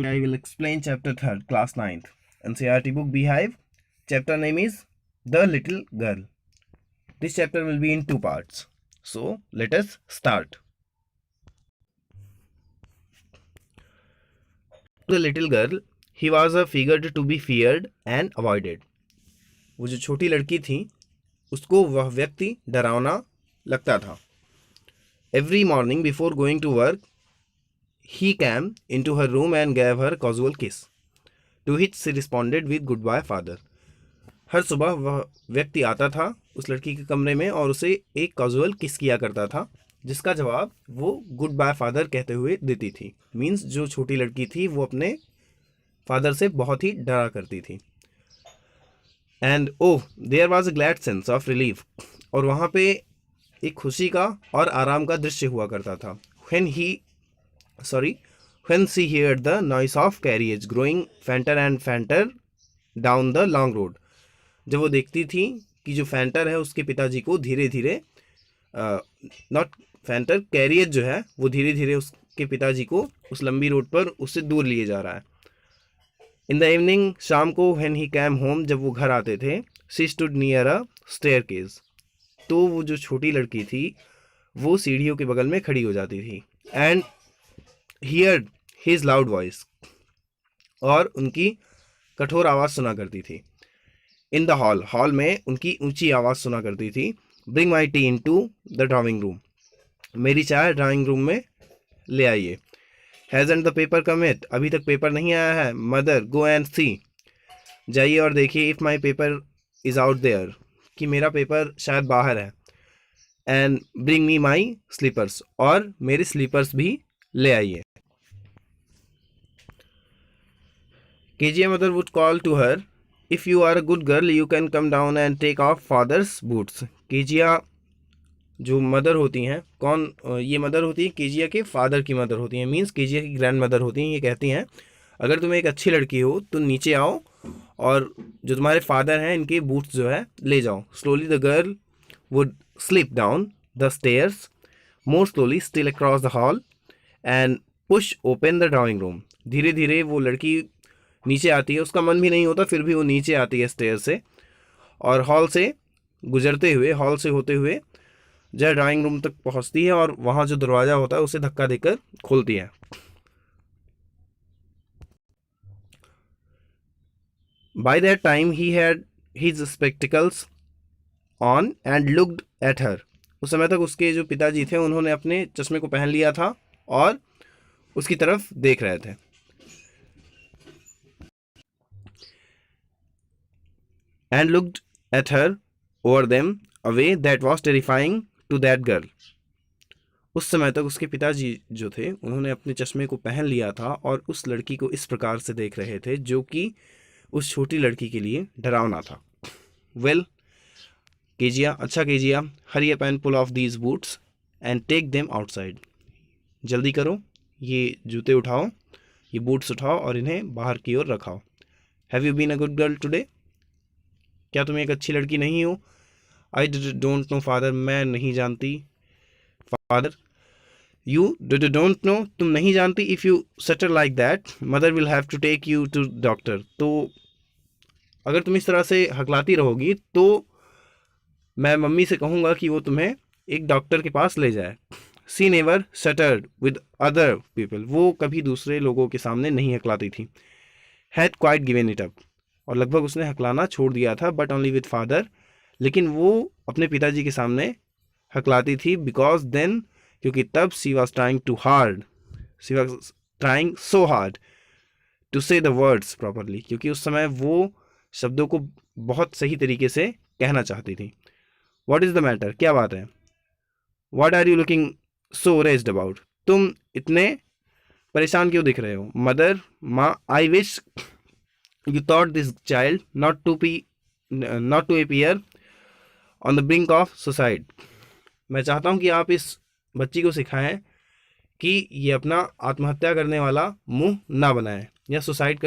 I will explain chapter 3rd, class 9th. NCERT book Beehive. Chapter name is The Little Girl. This chapter will be in 2 parts. So let us start. The little girl, he was a figure to be feared and avoided. वो जो छोटी लड़की थी उसको वह व्यक्ति डरावना लगता था. Every morning before going to work, he came into her room and gave her a casual kiss, to which she responded with goodbye father. हर सुबह वह व्यक्ति आता था उस लड़की के कमरे में और उसे एक कैजुअल किस किया करता था, जिसका जवाब वो गुड बाय फादर कहते हुए देती थी. मीन्स जो छोटी लड़की थी वो अपने फादर से बहुत ही डरा करती थी. And oh there was a glad sense of relief, और वहाँ पे एक खुशी का और आराम का दृश्य हुआ करता था. when she heard the noise of carriage growing fainter and fainter down the long road. जब वो देखती थी कि जो फैंटर है उसके पिताजी को धीरे धीरे नॉट फैंटर कैरियज जो है वो धीरे धीरे उसके पिताजी को उस लंबी रोड पर उससे दूर लिए जा रहा है. इन द इवनिंग, शाम को, व्हेन ही कैम होम, जब वो घर आते थे, she stood near a staircase. तो वो जो छोटी लड़की थी वो सीढ़ियों के बगल में खड़ी हो जाती थी. And heard his loud voice, और उनकी कठोर आवाज़ सुना करती थी. इन द हॉल में उनकी ऊंची आवाज़ सुना करती थी. Bring my tea into the drawing room, मेरी चाय ड्राइंग रूम में ले आइए. Hasn't the paper come yet, अभी तक पेपर नहीं आया है. मदर गो एंड सी, जाइए और देखिए. If my paper is out there, कि मेरा पेपर शायद बाहर है. And bring me my slippers, और मेरे स्लीपर्स भी ले आइए. Kezia mother would call to her, if you are a good girl you can come down and take off father's boots. Kezia जो मदर होती हैं, कौन ये मदर होती है? केजिया के फादर की मदर होती हैं, मीन्स केजिया की ग्रैंड मदर होती हैं. ये कहती हैं अगर तुम एक अच्छी लड़की हो तो नीचे आओ और जो तुम्हारे फादर हैं इनके बूट्स जो है ले जाओ. Slowly the girl would slip down the stairs more slowly still across the hall and push open the drawing room. धीरे धीरे वो लड़की नीचे आती है, उसका मन भी नहीं होता फिर भी वो नीचे आती है स्टेयर से, और हॉल से गुजरते हुए, हॉल से होते हुए जब ड्राइंग रूम तक पहुंचती है और वहाँ जो दरवाज़ा होता है उसे धक्का देकर खोलती है. By that time he had his spectacles on and looked at हर. उस समय तक उसके जो पिताजी थे उन्होंने अपने चश्मे को पहन लिया था और उसकी तरफ देख रहे थे. And looked at her over them a way that was terrifying to that girl. उस समय तक उसके पिताजी जो थे उन्होंने अपने चश्मे को पहन लिया था और उस लड़की को इस प्रकार से देख रहे थे जो कि उस छोटी लड़की के लिए डरावना था. वेल केजिया, अच्छा Kezia, hurry up and pull off these boots and take them outside. जल्दी करो, ये जूते उठाओ, ये बूट्स उठाओ और इन्हें बाहर की ओर रखाओ. Have you been a good girl today, क्या तुम एक अच्छी लड़की नहीं हो? आई डोंट नो फादर, मैं नहीं जानती. फादर यू डोंट नो, तुम नहीं जानती. If you stutter like that mother will have to take you to doctor. तो अगर तुम इस तरह से हकलाती रहोगी तो मैं मम्मी से कहूँगा कि वो तुम्हें एक डॉक्टर के पास ले जाए. सी नेवर सटर्ड विद अदर पीपल, वो कभी दूसरे लोगों के सामने नहीं हकलाती थी. Had quite given it up, और लगभग उसने हकलाना छोड़ दिया था. बट ओनली विद फादर, लेकिन वो अपने पिताजी के सामने हकलाती थी. बिकॉज देन, क्योंकि तब she was trying so hard to say the words properly, क्योंकि उस समय वो शब्दों को बहुत सही तरीके से कहना चाहती थी. वॉट इज़ द मैटर, क्या बात है? What are you looking so raised about, तुम इतने परेशान क्यों दिख रहे हो? मदर, माँ, आई विश you taught this child not to appear on the brink of suicide. मैं चाहता हूँ कि आप इस बच्ची को सिखाएं कि ये अपना आत्महत्या करने वाला मुंह ना बनाए, या सुसाइड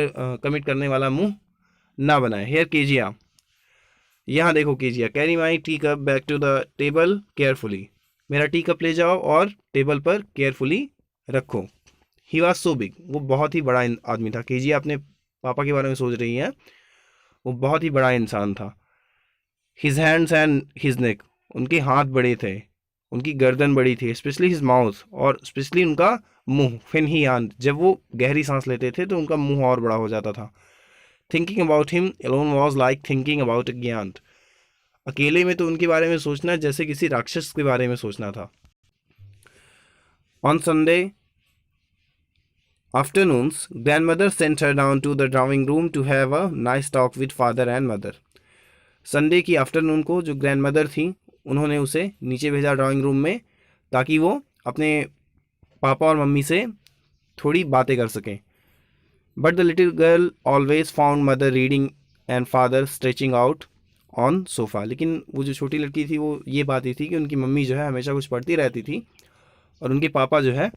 कमिट करने वाला मुंह ना बनाए. हेयर केजिया, यहाँ देखो Kezia. Carry my tea cup back to the table carefully, मेरा टी कप ले जाओ और टेबल पर केयरफुली रखो. ही वॉज सो बिग, वो बहुत ही बड़ा आदमी था। केजिया अपने पापा के बारे में सोच रही हैं, वो बहुत ही बड़ा इंसान था। His hands and his neck, उनके हाथ बड़े थे, उनकी गर्दन बड़ी थी, स्पेशली हिज माउथ, और स्पेशली उनका मुंह। फिन ही यान, जब वो गहरी सांस लेते थे तो उनका मुंह और बड़ा हो जाता था। Thinking about him alone was like thinking about a giant, अकेले में तो उनके बारे में सोचना जैसे किसी राक्षस के बारे में सोचना था। On Sunday afternoons, grandmother sent her down to the drawing room to have a nice talk with father and mother. Sunday की आफ्टरनून को जो ग्रैंडमदर थी उन्होंने उसे नीचे भेजा ड्राइंग रूम में, ताकि वो अपने पापा और मम्मी से थोड़ी बातें कर सकें। But the little girl always found mother reading and father stretching out on sofa. लेकिन वो जो छोटी लड़की थी वो ये बात थी कि उनकी मम्मी जो है हमेशा कुछ पढ़ती रहती थी और उनके पापा जो है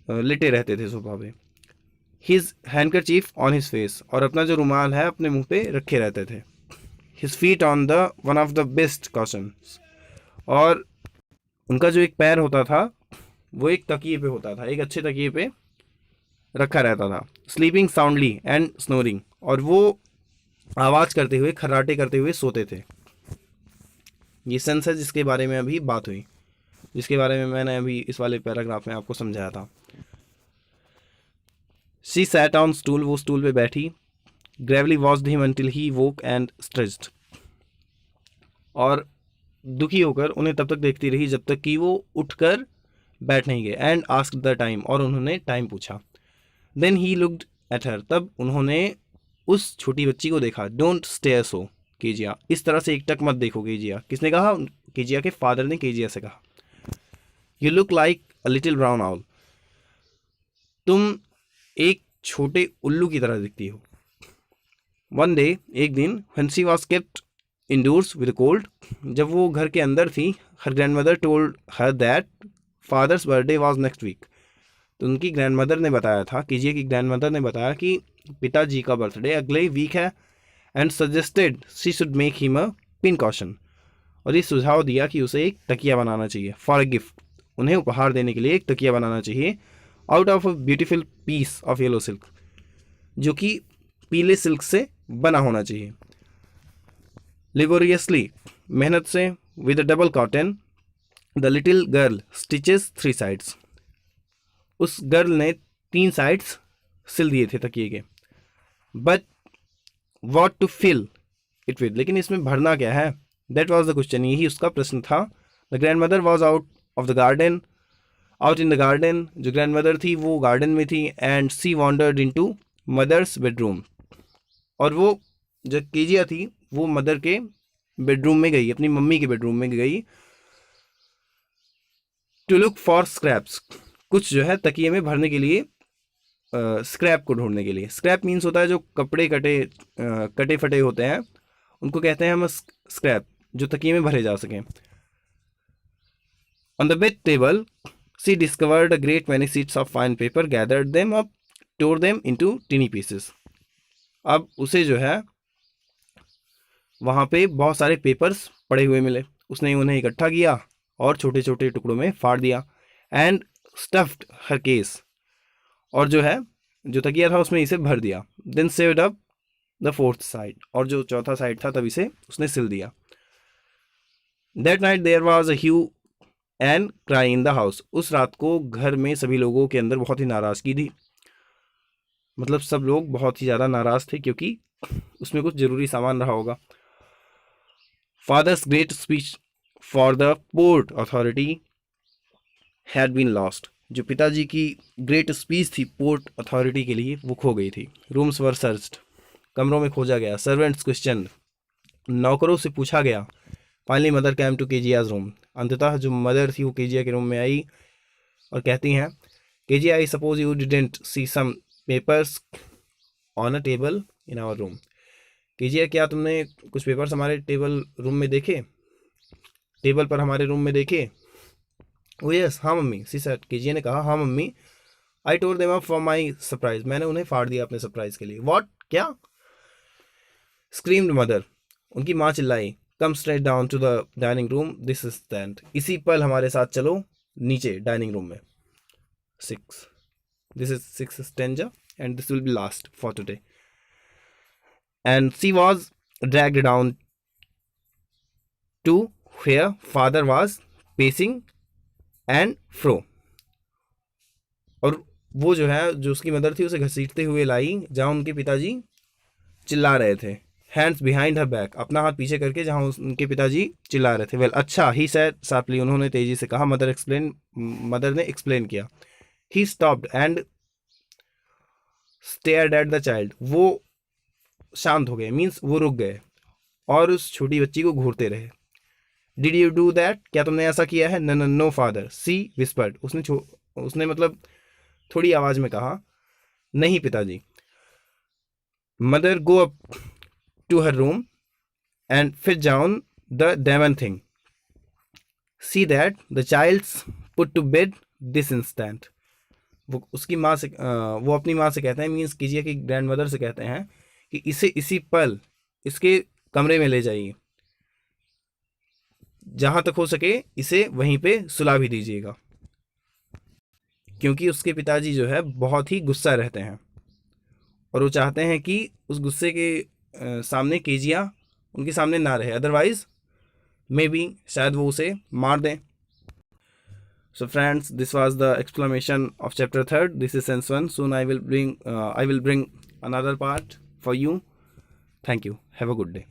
लेटे रहते थे सोफा पे। His handkerchief on his face, और अपना जो रुमाल है अपने मुंह पे रखे रहते थे। His feet on the one of the best caution, और उनका जो एक पैर होता था वो एक तकिए पे होता था, एक अच्छे तकिए पे रखा रहता था। स्लीपिंग साउंडली एंड स्नोरिंग, और वो आवाज़ करते हुए, खर्राटे करते हुए सोते थे। ये सेंस है जिसके बारे में अभी बात हुई, जिसके बारे में मैंने अभी इस वाले पैराग्राफ में आपको समझाया था। शी सैट ऑन स्टूल, वो स्टूल पे बैठी। Gravely watched him until he woke and stressed, और दुखी होकर उन्हें तब तक देखती रही जब तक कि वो उठकर बैठ नहीं गए। एंड आस्क्ड द टाइम, और उन्होंने टाइम पूछा। Then he looked at her, तब उन्होंने उस छोटी बच्ची को देखा। डोंट स्टेयर सो केजिया, इस तरह से एकटक मत देखो केजिया। किसने कहा? केजिया के फादर ने केजिया से कहा। You look like a little brown owl, तुम एक छोटे उल्लू की तरह दिखती हो। वन डे, एक दिन, when she was kept indoors with cold, जब वो घर के अंदर थी, her grandmother told her that father's birthday was next week, तो उनकी ग्रैंडमदर ने बताया था, कीजिए की ग्रैंडमदर ने बताया कि पिताजी का बर्थडे अगले वीक है। And suggested she should make him a pin caution, और ये सुझाव दिया कि उसे एक तकिया बनाना चाहिए। फॉर अ गिफ्ट, उन्हें उपहार देने के लिए एक तकिया बनाना चाहिए। Out of a beautiful piece of yellow silk, जो कि पीले सिल्क से बना होना चाहिए। लेबोरियसली, मेहनत से, with a double cotton, the little girl stitches 3 sides, उस गर्ल ने 3 साइड्स सिल दिए थे तकिए के। But what to fill it with, लेकिन इसमें भरना क्या है? दैट वॉज द क्वेश्चन, यही उसका प्रश्न था। The grand mother was out of the garden, out in the garden, जो ग्रैंड मदर थी वो गार्डन में थी। And she wandered into mother's bedroom, और वो जो केजिया थी वो मदर के बेडरूम में गई, अपनी मम्मी के बेडरूम में गई। टू लुक फॉर स्क्रैप्स, कुछ जो है तकिए में भरने के लिए, स्क्रैप को ढूंढने के लिए। स्क्रैप मीन्स होता है जो कपड़े कटे फटे होते हैं, उनको कहते हैं हम स्क्रैप, जो तकिए में भरे जा सकें। On the bed table she discovered a great many sheets of fine paper, gathered them up, tore them into tiny pieces. अब उसे जो है वहाँ पे बहुत सारे पेपर्स पड़े हुए मिले, उसने उन्हें इकट्ठा किया और छोटे छोटे टुकड़ों में फाड़ दिया। एंड स्टफ्ड हर केस, और जो है जो तकिया था उसमें इसे भर दिया। Then saved up the 4th side, और जो चौथा साइड था तब इसे उसने सिल दिया। That night there was a hue and cry in the house, उस रात को घर में सभी लोगों के अंदर बहुत ही नाराज़गी थी। मतलब सब लोग बहुत ही ज़्यादा नाराज़ थे क्योंकि उसमें कुछ ज़रूरी सामान रहा होगा। Father's great speech for the port authority had been lost, जो पिताजी की ग्रेट स्पीच थी पोर्ट अथॉरिटी के लिए वो खो गई थी। रूम्स वर सर्च्ड, कमरों में खोजा गया। सर्वेंट्स क्वेश्चन, नौकरों से पूछा गया। Finally mother came to Kezia's room, अंततः जो मदर थी वो केजिया के रूम में आई और कहती हैं, Kezia I suppose you didn't see some papers on a table in our room. Kezia, क्या तुमने कुछ पेपर्स हमारे रूम में देखे, टेबल पर हमारे रूम में देखे? ओ यस, हाँ मम्मी, सी सेड, केजिया ने कहा, हाँ mummy. I tore them up for my surprise, मैंने उन्हें फाड़ दिया अपने सरप्राइज के लिए। व्हाट, क्या? स्क्रीम्ड मदर, उनकी माँ चिल्लाई। Come straight down to the dining room, this is that, इसी पल हमारे साथ चलो नीचे डाइनिंग रूम में। 6. This is 6 stanza, and this will be last for today. And she was dragged down to where father was pacing and fro. और वो जो है, जो उसकी मदर थी, उसे घसीटते हुए लाई जहाँ उनके पिताजी चिल्ला रहे थे. हैंड्स बिहाइंड हर बैक, अपना हाथ पीछे करके जहाँ उनके पिताजी चिल्ला रहे थे. वेल, अच्छा, ही सेड शार्पली, उन्होंने तेजी से कहा. मदर ने एक्सप्लेन किया. He stopped and stared at the child, वो शांत हो गए, मीन्स वो रुक गए और उस छोटी बच्ची को घूरते रहे. डिड यू डू दैट, क्या तुमने ऐसा किया है? नो फादर, सी विस्पर्ड, उसने मतलब थोड़ी आवाज में कहा. नहीं पिताजी. Mother go up to her room and fit down the demon thing. See that the child's put to bed this instant. वो उसकी माँ से वो अपनी माँ से कहते हैं, मीन्स कीजिए कि ग्रैंड मदर से कहते हैं कि इसे इसी पल इसके कमरे में ले जाइए, जहाँ तक हो सके इसे वहीं पे सुला भी दीजिएगा, क्योंकि उसके पिताजी जो है बहुत ही गुस्सा रहते हैं और वो चाहते हैं कि उस गुस्से के सामने केजिया उनके सामने ना रहे, अदरवाइज मे बी शायद वो उसे मार दें. So friends, this was the explanation of chapter 3. This is sense 1. Soon I will bring another part for you. Thank you. Have a good day.